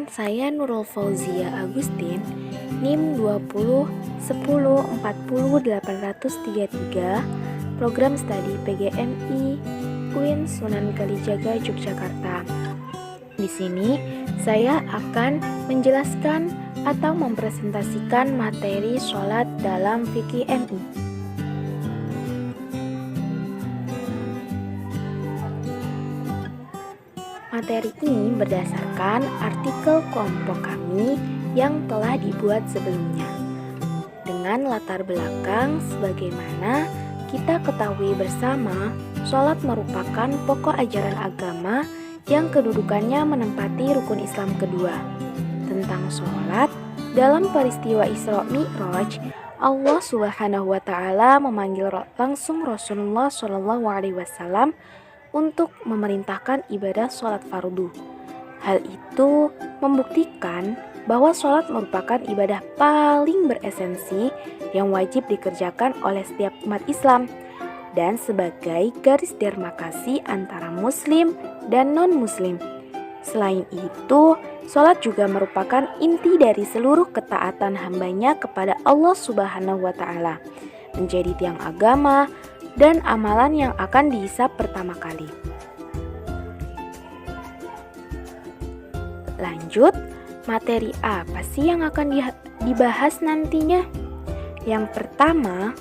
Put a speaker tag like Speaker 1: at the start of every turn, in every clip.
Speaker 1: Perkenalkan, saya Nurul Fauzia Agustin, NIM 20 10 40 833, Program Studi PGMI, UIN Sunan Kalijaga, Yogyakarta. Di sini, saya akan menjelaskan atau mempresentasikan materi sholat dalam fikih MI. Materi ini berdasarkan artikel kelompok kami yang telah dibuat sebelumnya. Dengan latar belakang sebagaimana kita ketahui bersama, sholat merupakan pokok ajaran agama yang kedudukannya menempati rukun Islam kedua. Tentang sholat, dalam peristiwa Isra Mi'raj, Allah Subhanahu wa Ta'ala memanggil langsung Rasulullah SAW untuk memerintahkan ibadah sholat fardu. Hal itu membuktikan bahwa sholat merupakan ibadah paling beresensi yang wajib dikerjakan oleh setiap umat Islam dan sebagai garis demarkasi antara muslim dan non-muslim. Selain itu, sholat juga merupakan inti dari seluruh ketaatan hambanya kepada Allah Subhanahu wa Ta'ala, menjadi tiang agama dan amalan yang akan dihisab pertama kali. Lanjut, materi apa sih yang akan dibahas nantinya? Yang pertama,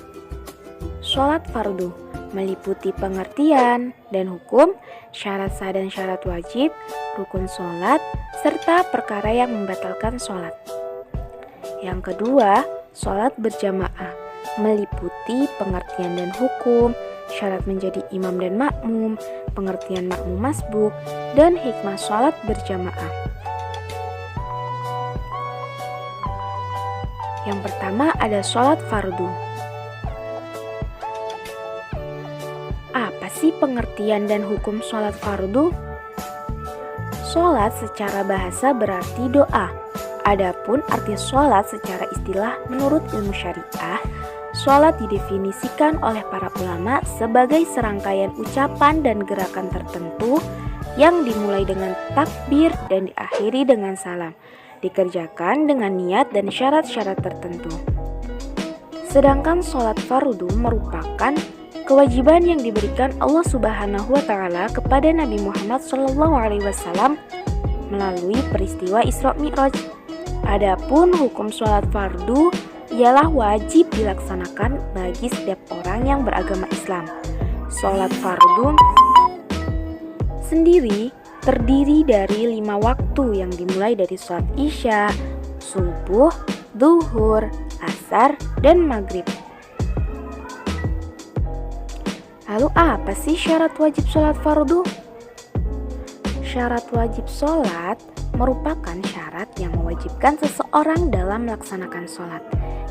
Speaker 1: sholat fardu, meliputi pengertian dan hukum, syarat sah dan syarat wajib, rukun sholat, serta perkara yang membatalkan sholat. Yang kedua, sholat berjamaah, meliputi pengertian dan hukum, syarat menjadi imam dan makmum, pengertian makmum masbuk, dan hikmah sholat berjamaah. Yang pertama ada sholat fardu. Apa sih pengertian dan hukum sholat fardu? Sholat secara bahasa berarti doa. Adapun arti sholat secara istilah menurut ilmu syariah, sholat didefinisikan oleh para ulama sebagai serangkaian ucapan dan gerakan tertentu yang dimulai dengan takbir dan diakhiri dengan salam, dikerjakan dengan niat dan syarat-syarat tertentu. Sedangkan sholat fardu merupakan kewajiban yang diberikan Allah Subhanahu wa Ta'ala kepada Nabi Muhammad SAW melalui peristiwa Isra Mi'raj. Adapun hukum sholat fardu ialah wajib dilaksanakan bagi setiap orang yang beragama Islam. Sholat fardu sendiri terdiri dari 5 waktu yang dimulai dari sholat isya, subuh, zuhur, asar, dan maghrib. Lalu apa sih syarat wajib sholat fardu? Syarat wajib sholat merupakan syarat yang mewajibkan seseorang dalam melaksanakan sholat.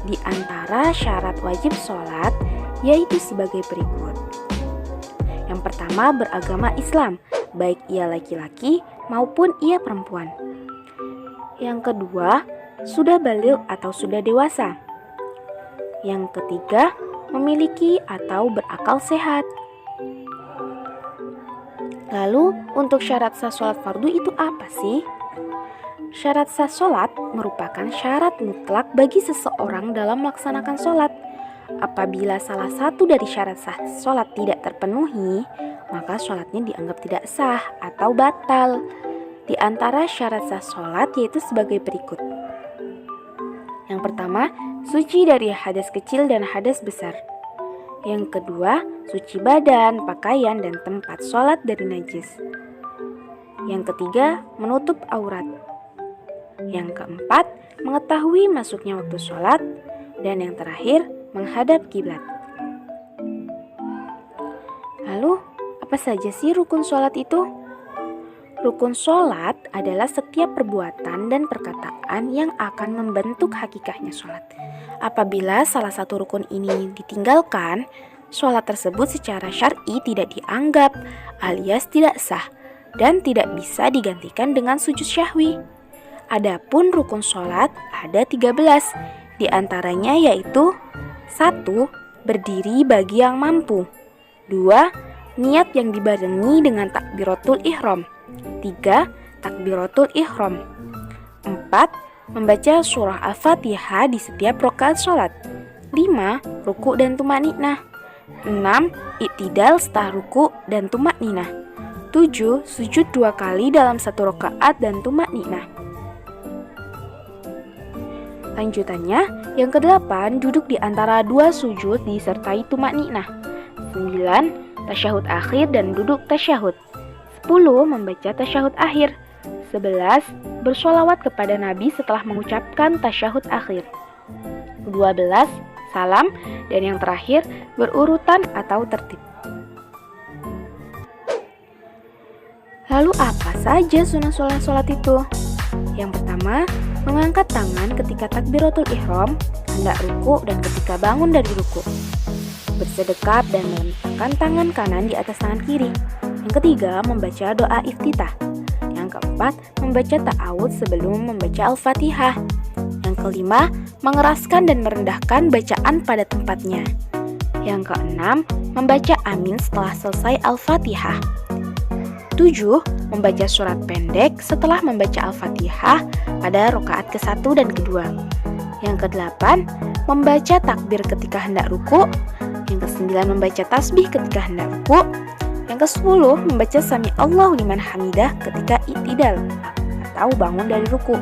Speaker 1: Di antara syarat wajib sholat yaitu sebagai berikut. Yang pertama, beragama Islam, baik ia laki-laki maupun ia perempuan. Yang kedua, sudah baligh atau sudah dewasa. Yang ketiga, memiliki atau berakal sehat. Lalu, untuk syarat sah sholat fardu itu apa sih? Syarat sah sholat merupakan syarat mutlak bagi seseorang dalam melaksanakan sholat. Apabila salah satu dari syarat sah sholat tidak terpenuhi, maka sholatnya dianggap tidak sah atau batal. Di antara syarat sah sholat yaitu sebagai berikut. Yang pertama, suci dari hadas kecil dan hadas besar. Yang kedua, suci badan, pakaian, dan tempat sholat dari najis. Yang ketiga, menutup aurat. Yang keempat, mengetahui masuknya waktu sholat. Dan yang terakhir, menghadap kiblat. Lalu, apa saja sih rukun sholat itu? Rukun sholat adalah setiap perbuatan dan perkataan yang akan membentuk hakikatnya sholat. Apabila salah satu rukun ini ditinggalkan, sholat tersebut secara syar'i tidak dianggap alias tidak sah dan tidak bisa digantikan dengan sujud syahwi. Adapun rukun sholat ada 13, di antaranya yaitu 1. Berdiri bagi yang mampu. 2. Niat yang dibarengi dengan takbiratul ihram. 3. Takbiratul ihram. 4. Membaca surah Al-Fatihah di setiap rakaat sholat. 5. Ruku dan tumakninah. 6. Iktidal setelah ruku dan tumakninah. 7. Sujud 2 kali dalam 1 rakaat dan tumakninah. Lanjutannya, yang ke-8 duduk di antara 2 sujud disertai tumakninah. 9. Tasyahud akhir dan duduk tasyahud. 10. Membaca tasyahud akhir. 11. Bersholawat kepada Nabi setelah mengucapkan tasyahud akhir. 12. Salam. Dan yang terakhir, berurutan atau tertib. Lalu apa saja sunah sholat itu? Yang pertama, mengangkat tangan ketika takbiratul ihram, hendak ruku dan ketika bangun dari ruku. Bersedekap dan meletakkan tangan kanan di atas tangan kiri. Yang ketiga, membaca doa iftitah. Yang keempat, membaca ta'awudz sebelum membaca Al-Fatihah. Yang kelima, mengeraskan dan merendahkan bacaan pada tempatnya. Yang keenam, membaca amin setelah selesai Al-Fatihah. 7. Membaca surat pendek setelah membaca Al-Fatihah pada rakaat ke-1 dan ke-2. Yang ke-8, membaca takbir ketika hendak ruku. Yang ke-9, membaca tasbih ketika hendak ruku. Yang ke-10, membaca sami Allahu liman hamidah ketika iktidal atau bangun dari ruku.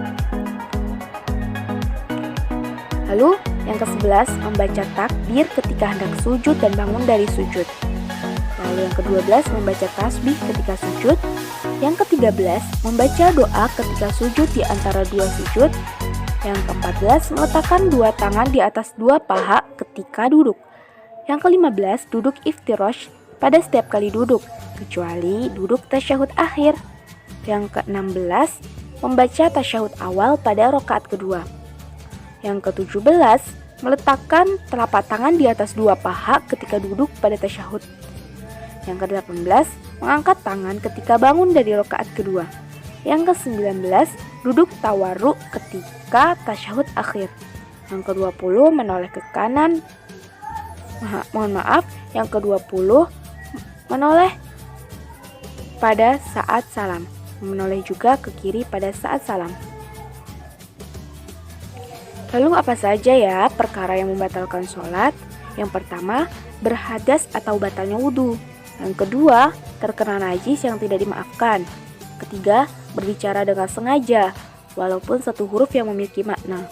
Speaker 1: Lalu, yang ke-11, membaca takbir ketika hendak sujud dan bangun dari sujud. Lalu yang ke-12, membaca tasbih ketika sujud. Yang ke-13, membaca doa ketika sujud di antara 2 sujud. Yang ke-14, meletakkan 2 tangan di atas 2 paha ketika duduk. Yang ke-15, duduk iftirosh pada setiap kali duduk, kecuali duduk tasyahud akhir. Yang ke-16, membaca tasyahud awal pada rakaat kedua. Yang ke-17, meletakkan telapak tangan di atas 2 paha ketika duduk pada tasyahud. Yang ke-18, mengangkat tangan ketika bangun dari rakaat kedua. Yang ke-19, duduk tawarruk ketika tasyahud akhir. Yang ke-20, menoleh ke kanan. Yang ke-20, menoleh pada saat salam. Menoleh juga ke kiri pada saat salam. Lalu apa saja ya perkara yang membatalkan sholat? Yang pertama, berhadas atau batalnya wudhu. Yang kedua, terkena najis yang tidak dimaafkan. Ketiga, berbicara dengan sengaja, walaupun satu huruf yang memiliki makna.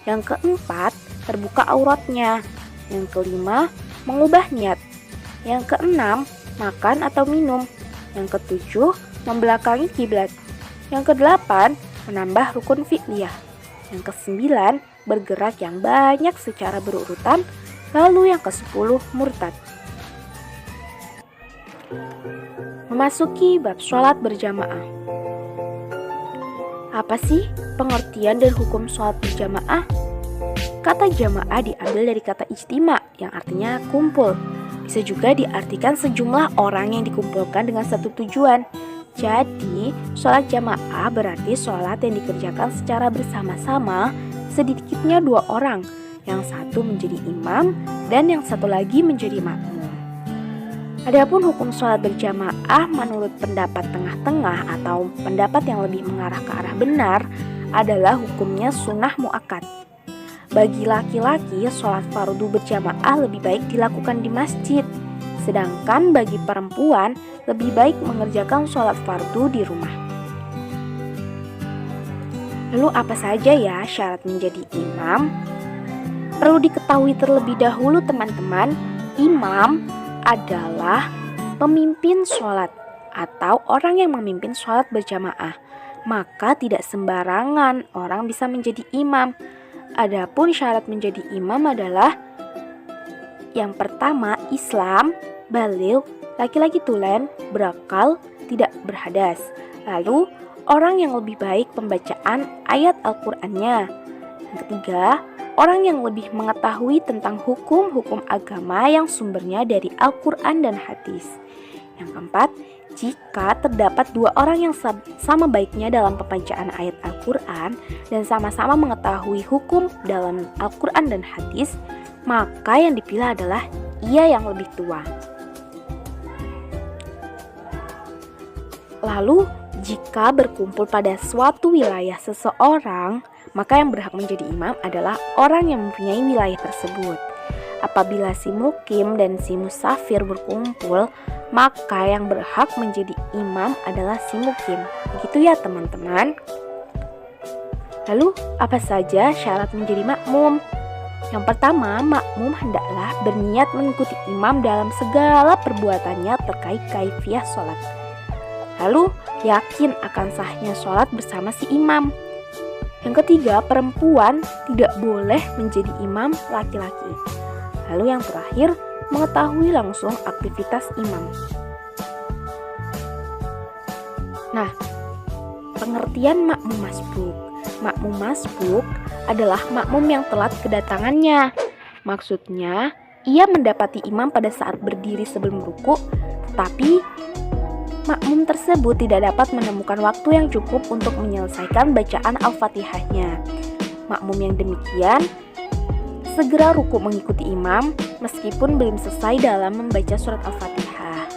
Speaker 1: Yang keempat, terbuka auratnya. Yang kelima, mengubah niat. Yang keenam, makan atau minum. Yang ketujuh, membelakangi kiblat. Yang kedelapan, menambah rukun fi'liyah. Yang kesembilan, bergerak yang banyak secara berurutan. Lalu yang ke-10, murtad. Memasuki bab sholat berjamaah. Apa sih pengertian dan hukum sholat berjamaah? Kata jamaah diambil dari kata ijtima yang artinya kumpul. Bisa juga diartikan sejumlah orang yang dikumpulkan dengan satu tujuan. Jadi, sholat jamaah berarti sholat yang dikerjakan secara bersama-sama, sedikitnya 2 orang. Yang satu menjadi imam dan yang satu lagi menjadi makmum. Adapun hukum sholat berjamaah menurut pendapat tengah-tengah atau pendapat yang lebih mengarah ke arah benar adalah hukumnya sunnah muakkad. Bagi laki-laki, sholat fardu berjamaah lebih baik dilakukan di masjid. Sedangkan bagi perempuan, lebih baik mengerjakan sholat fardu di rumah. Lalu apa saja ya syarat menjadi imam? Perlu diketahui terlebih dahulu teman-teman, imam adalah pemimpin sholat atau orang yang memimpin sholat berjamaah. Maka tidak sembarangan orang bisa menjadi imam. Adapun syarat menjadi imam adalah yang pertama, Islam, baligh, laki-laki tulen, berakal, tidak berhadas. Lalu, orang yang lebih baik pembacaan ayat Al-Qur'annya. Yang ketiga, orang yang lebih mengetahui tentang hukum-hukum agama yang sumbernya dari Al-Quran dan hadis. Yang keempat, jika terdapat 2 orang yang sama baiknya dalam pembacaan ayat Al-Quran dan sama-sama mengetahui hukum dalam Al-Quran dan hadis, maka yang dipilih adalah ia yang lebih tua. Lalu, Jika berkumpul pada suatu wilayah seseorang, maka yang berhak menjadi imam adalah orang yang mempunyai wilayah tersebut. Apabila si mukim dan si musafir berkumpul, maka yang berhak menjadi imam adalah si mukim. Begitu ya teman-teman. Lalu apa saja syarat menjadi makmum? Yang pertama, makmum hendaklah berniat mengikuti imam dalam segala perbuatannya terkait kaifiah sholat. Lalu yakin akan sahnya sholat bersama si imam. Yang ketiga, perempuan tidak boleh menjadi imam laki-laki. Lalu yang terakhir, mengetahui langsung aktivitas imam. Nah, pengertian makmum masbuk. Makmum masbuk adalah makmum yang telat kedatangannya. Maksudnya, ia mendapati imam pada saat berdiri sebelum ruku, tetapi makmum tersebut tidak dapat menemukan waktu yang cukup untuk menyelesaikan bacaan Al-Fatihahnya. Makmum yang demikian segera ruku mengikuti imam meskipun belum selesai dalam membaca surat Al-Fatihah.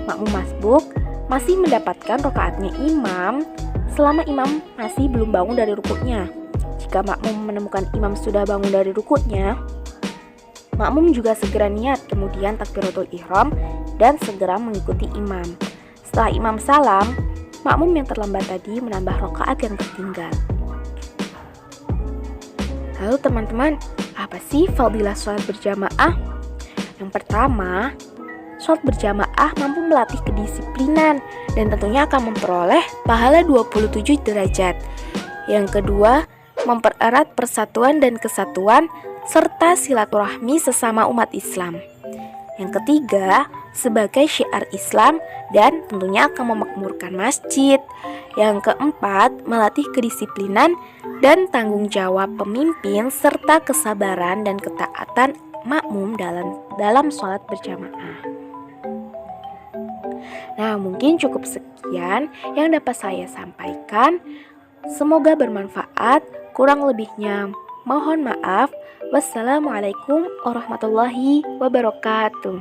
Speaker 1: Makmum masbuk masih mendapatkan rakaatnya imam selama imam masih belum bangun dari rukuknya. Jika makmum menemukan imam sudah bangun dari rukuknya, makmum juga segera niat, kemudian takbiratul ihram dan segera mengikuti imam. Setelah imam salam, makmum yang terlambat tadi menambah rakaat yang tertinggal. Lalu teman-teman, apa sih fadilah sholat berjamaah? Yang pertama, sholat berjamaah mampu melatih kedisiplinan dan tentunya akan memperoleh pahala 27 derajat. Yang kedua, mempererat persatuan dan kesatuan serta silaturahmi sesama umat Islam. Yang ketiga, sebagai syiar Islam dan tentunya akan memakmurkan masjid. Yang keempat, melatih kedisiplinan dan tanggung jawab pemimpin serta kesabaran dan ketaatan makmum dalam sholat berjamaah. Nah, mungkin cukup sekian yang dapat saya sampaikan. Semoga bermanfaat. Kurang lebihnya mohon maaf. Wassalamualaikum warahmatullahi wabarakatuh.